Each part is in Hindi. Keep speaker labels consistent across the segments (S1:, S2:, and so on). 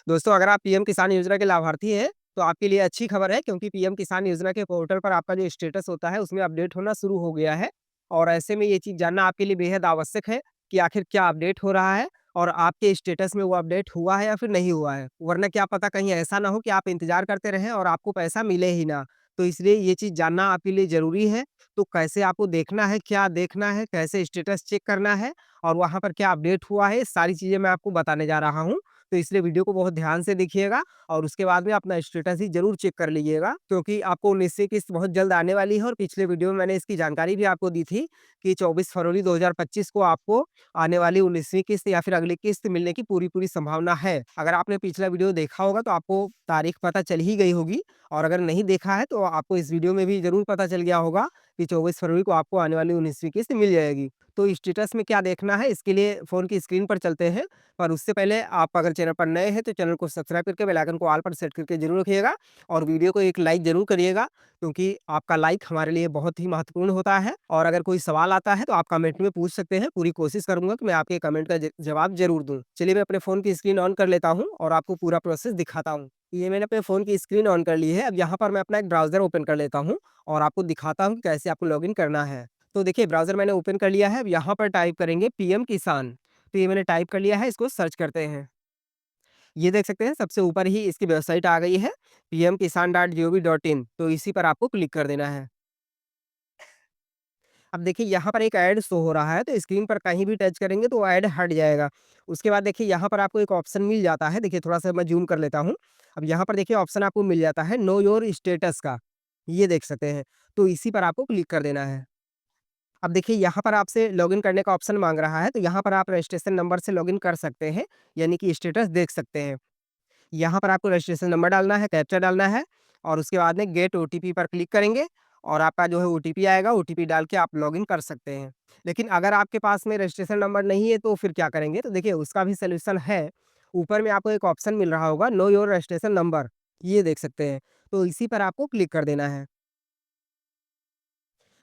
S1: दोस्तों, अगर आप पीएम किसान योजना के लाभार्थी हैं, तो आपके लिए अच्छी खबर है क्योंकि पीएम किसान योजना के पोर्टल पर आपका जो स्टेटस होता है, उसमें अपडेट होना शुरू हो गया है। और ऐसे में ये चीज़ जानना आपके लिए बेहद आवश्यक है कि आखिर क्या अपडेट हो रहा है और आपके स्टेटस में वो अपडेट हुआ है या फिर नहीं हुआ है। वरना क्या पता कहीं ऐसा ना हो कि आप इंतज़ार करते रहें और आपको पैसा मिले ही ना। तो इसलिए ये चीज़ जानना आपके लिए ज़रूरी है। तो कैसे आपको देखना है, क्या देखना है, कैसे स्टेटस चेक करना है और वहाँ पर क्या अपडेट हुआ है, सारी चीज़ें मैं आपको बताने जा रहा हूँ। तो इसलिए वीडियो को बहुत ध्यान से देखिएगा और उसके बाद में अपना स्टेटस ही ज़रूर चेक कर लीजिएगा क्योंकि आपको 19वीं किस्त बहुत जल्द आने वाली है और पिछले वीडियो में मैंने इसकी जानकारी भी आपको दी थी कि 24 फरवरी 2025 को आपको आने वाली 19वीं किस्त या फिर अगली किस्त मिलने की पूरी-पूरी संभावना है। अगर आपने पिछला वीडियो देखा होगा तो आपको तारीख पता चल ही गई होगी और अगर नहीं देखा है तो आपको इस वीडियो में भी ज़रूर पता चल गया होगा कि 24 फरवरी को आपको आने वाली 19वीं किस्त मिल जाएगी। तो स्टेटस में क्या देखना है इसके लिए फ़ोन की स्क्रीन पर चलते हैं। पर उससे पहले आप अगर चैनल पर नए हैं तो चैनल को सब्सक्राइब करके बेल आइकन को ऑल पर सेट करके ज़रूर रखिएगा और वीडियो को एक लाइक ज़रूर करिएगा क्योंकि आपका लाइक हमारे लिए बहुत ही महत्वपूर्ण होता है और अगर कोई सवाल आता है तो आप कमेंट में पूछ सकते हैं। पूरी कोशिश करूँगा कि मैं आपके कमेंट का ज जवाब ज़रूर दूँ। चलिए मैं अपने फ़ोन की स्क्रीन ऑन कर लेता हूँ और आपको पूरा प्रोसेस दिखाता हूँ। ये मैंने अपने फ़ोन की स्क्रीन ऑन कर ली है। अब यहाँ पर मैं अपना एक ब्राउज़र ओपन कर लेता हूँ और आपको दिखाता हूँ कि कैसे आपको लॉगिन करना है। तो देखिए ब्राउज़र मैंने ओपन कर लिया है। अब यहाँ पर टाइप करेंगे पीएम किसान। तो ये मैंने टाइप कर लिया है, इसको सर्च करते हैं। ये देख सकते हैं सबसे ऊपर ही इसकी वेबसाइट आ गई है pmkisan.gov.in। तो इसी पर आपको क्लिक कर देना है। अब देखिए यहाँ पर एक ऐड शो हो रहा है तो स्क्रीन पर कहीं भी टच करेंगे तो वो ऐड हट जाएगा। उसके बाद देखिए यहाँ पर आपको एक ऑप्शन मिल जाता है, देखिए थोड़ा-सा मैं ज़ूम कर लेता हूँ। अब यहाँ पर देखिए ऑप्शन आपको मिल जाता है नो योर स्टेटस का, ये देख सकते हैं। तो इसी पर आपको क्लिक कर देना है। अब देखिए यहाँ पर आपसे लॉगिन करने का ऑप्शन माँग रहा है, तो यहाँ पर आप रजिस्ट्रेशन नंबर से लॉगिन कर सकते हैं, यानी कि स्टेटस देख सकते हैं। यहाँ पर आपको रजिस्ट्रेशन नंबर डालना है, कैप्चा डालना है और उसके बाद में गेट ओटीपी पर क्लिक करेंगे और आपका जो है ओटीपी आएगा, ओटीपी डाल के आप लॉगिन कर सकते हैं। लेकिन अगर आपके पास में रजिस्ट्रेशन नंबर नहीं है तो फिर क्या करेंगे? तो देखिए उसका भी सॉल्यूशन है। ऊपर में आपको एक ऑप्शन मिल रहा होगा नो योर रजिस्ट्रेशन नंबर, ये देख सकते हैं। तो इसी पर आपको क्लिक कर देना है।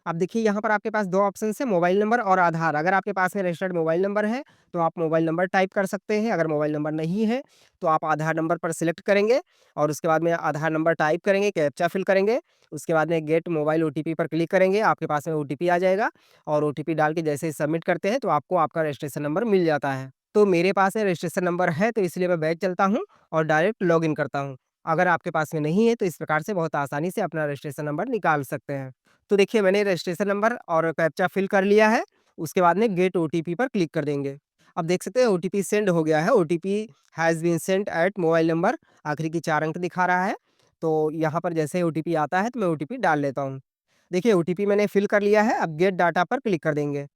S1: अब देखिए यहाँ पर आपके पास 2 ऑप्शंस हैं मोबाइल नंबर और आधार। अगर आपके पास में रजिस्टर्ड मोबाइल नंबर है, तो आप मोबाइल नंबर टाइप कर सकते हैं। अगर मोबाइल नंबर नहीं है, तो आप आधार नंबर पर सिलेक्ट करेंगे और उसके बाद में आधार नंबर टाइप करेंगे, कैप्चा फिल करेंगे। उसके बाद में गेट मोबाइल ओटीपी पर क्लिक करेंगे, आपके पास में ओटीपी आ जाएगा और ओटीपी डाल के जैसे ही सबमिट करते हैं, तो आपको आपका रजिस्ट्रेशन नंबर मिल जाता है। तो मेरे पास में रजिस्ट्रेशन नंबर है, तो इसलिए मैं बैक चलता हूँ और डायरेक्ट लॉगिन करता हूँ। अगर आपके पास में नहीं है, तो इस प्रकार से बहुत आसानी से अपना रजिस्ट्रेशन नंबर निकाल सकते हैं। तो देखिए मैंने रजिस्ट्रेशन नंबर और कैप्चा फिल कर लिया है। उसके बाद में गेट ओटीपी पर क्लिक कर देंगे। अब देख सकते हैं ओटीपी सेंड हो गया है। OTP has been sent at mobile number, आखिरी की 4 अंक दिखा रहा है। तो यहाँ पर जैसे ही ओटीपी आता है तो मैं ओटीपी डाल लेता हूँ। देखिए ओटीपी मैंने फिल कर लिया है। अब गेट डाटा पर क्लिक कर देंगे।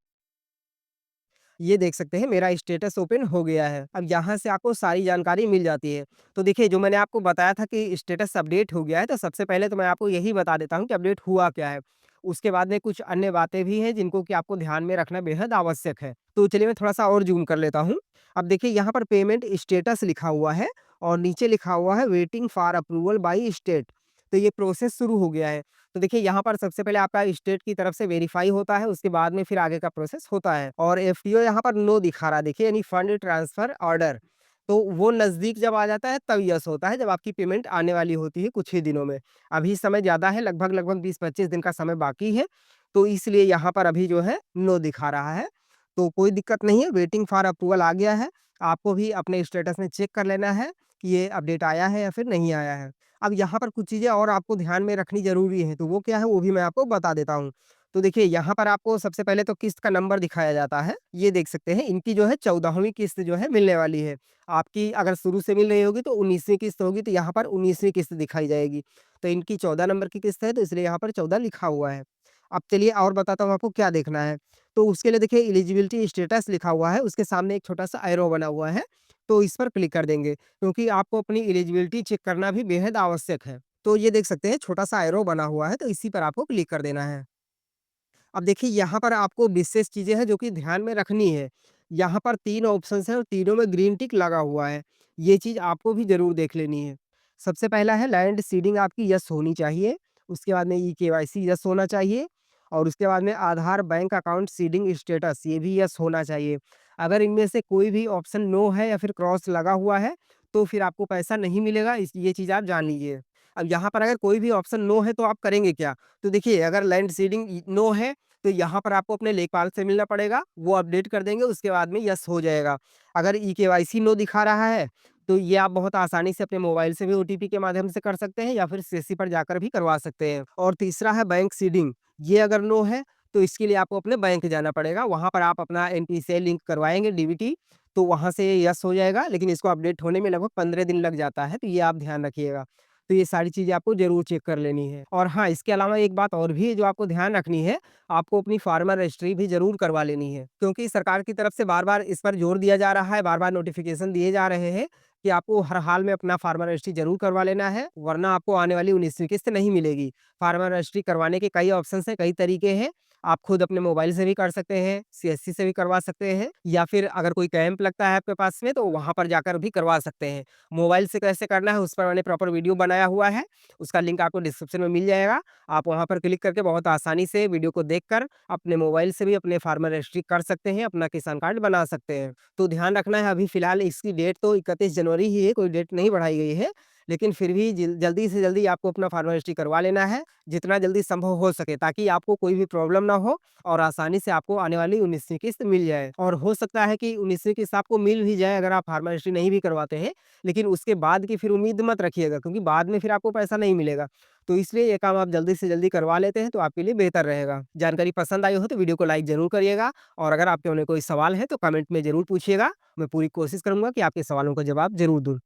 S1: ये देख सकते हैं मेरा स्टेटस ओपन हो गया है। अब यहाँ से आपको सारी जानकारी मिल जाती है। तो देखिए जो मैंने आपको बताया था कि स्टेटस अपडेट हो गया है, तो सबसे पहले तो मैं आपको यही बता देता हूँ कि अपडेट हुआ क्या है। उसके बाद में कुछ अन्य बातें भी हैं जिनको कि आपको ध्यान में रखना बेहद आवश्यक है। तो चलिए मैं थोड़ा-सा और ज़ूम कर लेता हूँ। अब देखिए यहाँ पर पेमेंट स्टेटस लिखा हुआ है और नीचे लिखा हुआ है waiting for approval by state. तो ये प्रोसेस शुरू हो गया है। तो देखिए यहाँ पर सबसे पहले आपका स्टेट की तरफ से वेरीफाई होता है, उसके बाद में फिर आगे का प्रोसेस होता है और एफटीओ यहाँ पर नो दिखा रहा है देखिए, यानी फंड ट्रांसफर ऑर्डर। तो वो नज़दीक जब आ जाता है तब यस होता है, जब आपकी पेमेंट आने वाली होती है कुछ ही दिनों में। अभी समय ज़्यादा है, लगभग 20-25 दिन का समय बाकी है, तो इसलिए यहाँ पर अभी जो है नो दिखा रहा है। तो कोई दिक्कत नहीं है, वेटिंग फॉर अप्रूवल आ गया है। आपको भी अपने स्टेटस में चेक कर लेना है कि ये अपडेट आया है या फिर नहीं आया है। अब यहाँ पर कुछ चीज़ें और आपको ध्यान में रखनी ज़रूरी है, तो वो क्या है वो भी मैं आपको बता देता हूँ। तो देखिए यहाँ पर आपको सबसे पहले तो किस्त का नंबर दिखाया जाता है, ये देख सकते हैं इनकी जो है 14वीं किस्त जो है मिलने वाली है। आपकी अगर शुरू से मिल रही होगी तो 19वीं किस्त होगी, तो यहाँ पर 19वीं किस्त दिखाई जाएगी। तो इनकी 14 नंबर की किस्त है तो इसलिए यहाँ पर 14 लिखा हुआ है। अब चलिए और बताता हूँ आपको क्या देखना है। तो उसके लिए देखिए एलिजिबिलिटी स्टेटस लिखा हुआ है, उसके सामने एक छोटा-सा एरो बना हुआ है, तो इस पर क्लिक कर देंगे। क्योंकि आपको अपनी एलिजिबिलिटी चेक करना भी बेहद आवश्यक है। तो ये देख सकते हैं छोटा-सा एरो बना हुआ है, तो इसी पर आपको क्लिक कर देना है। अब देखिए यहाँ पर आपको विशेष चीज़ें हैं जो कि ध्यान में रखनी है। यहाँ पर 3 ऑप्शंस हैं और तीनों में ग्रीन टिक लगा हुआ है। ये चीज़ आपको भी ज़रूर देख लेनी है। सबसे पहला है लैंड सीडिंग आपकी यस होनी चाहिए। उसके बाद में ई-केवाईसी यस होना चाहिए और उसके बाद में आधार बैंक अकाउंट सीडिंग स्टेटस ये भी यस होना चाहिए। अगर इनमें से कोई भी ऑप्शन नो है या फिर क्रॉस लगा हुआ है, तो फिर आपको पैसा नहीं मिलेगा, इस ये चीज़ आप जान लीजिए। अब यहाँ पर अगर कोई भी ऑप्शन नो है तो आप करेंगे क्या? तो देखिए अगर लैंड सीडिंग नो है तो यहाँ पर आपको अपने लेखपाल से मिलना पड़ेगा, वो अपडेट कर देंगे, उसके बाद में यस हो जाएगा। अगर ई-केवाईसी नो दिखा रहा है, तो ये आप बहुत आसानी से अपने मोबाइल से भी ओटीपी के माध्यम से कर सकते हैं या फिर सीएससी पर जाकर भी करवा सकते हैं। और तीसरा है बैंक सीडिंग, ये अगर नो है, तो इसके लिए आपको अपने बैंक जाना पड़ेगा, वहाँ पर आप अपना एनपीसीआई लिंक करवाएँगे डीबीटी, तो वहाँ से यस हो जाएगा, लेकिन इसको अपडेट होने में लगभग 15 दिन लग जाता है, तो ये आप ध्यान रखिएगा। तो ये सारी चीज़ें आपको ज़रूर चेक कर लेनी है। और हाँ, इसके अलावा एक बात और भी है जो आपको ध्यान रखनी है, आपको अपनी फार्मर रजिस्ट्री भी ज़रूर करवा लेनी है। क्योंकि सरकार की तरफ से बार-बार इस पर ज़ोर दिया जा रहा है, बार-बार नोटिफ़िकेशन दिए जा रहे हैं कि आपको हर हाल में अपना फार्मर रजिस्ट्री ज़रूर करवा लेना है, वरना आपको आने वाली 19वीं किस्त नहीं मिलेगी। फार्मर रजिस्ट्री करवाने के कई ऑप्शंस हैं, कई तरीके हैं। आप खुद अपने मोबाइल से भी कर सकते हैं, सीएससी से भी करवा सकते हैं या फिर अगर कोई कैंप लगता है आपके पास में, तो वहाँ पर जाकर भी करवा सकते हैं। मोबाइल से कैसे करना है, उस पर मैंने प्रॉपर वीडियो बनाया हुआ है, उसका लिंक आपको डिस्क्रिप्शन में मिल जाएगा। आप वहाँ पर क्लिक करके बहुत आसानी से वीडियो को देखकर अपने मोबाइल से भी अपने फार्मर रजिस्ट्री कर सकते हैं, अपना किसान कार्ड बना सकते हैं। तो ध्यान रखना है, अभी फ़िलहाल इसकी डेट तो 31 जनवरी ही है, कोई डेट नहीं बढ़ाई गई है। लेकिन फिर भी जल्दी से जल्दी आपको अपना फार्मर रजिस्ट्री करवा लेना है, जितना जल्दी संभव हो सके, ताकि आपको कोई भी प्रॉब्लम ना हो और आसानी से आपको आने वाली 19वीं किस्त मिल जाए। और हो सकता है कि 19वीं किस्त आपको मिल भी जाए अगर आप फार्मर रजिस्ट्री नहीं भी करवाते हैं, लेकिन उसके बाद की फिर उम्मीद मत रखिएगा, क्योंकि बाद में फिर आपको पैसा नहीं मिलेगा। तो इसलिए ये काम आप जल्दी से जल्दी करवा लेते हैं तो आपके लिए बेहतर रहेगा। जानकारी पसंद आई हो तो वीडियो को लाइक ज़रूर करिएगा और अगर आपके मन में कोई सवाल है तो कमेंट में ज़रूर पूछिएगा। मैं पूरी कोशिश करूँगा कि आपके सवालों का जवाब ज़रूर दूँ।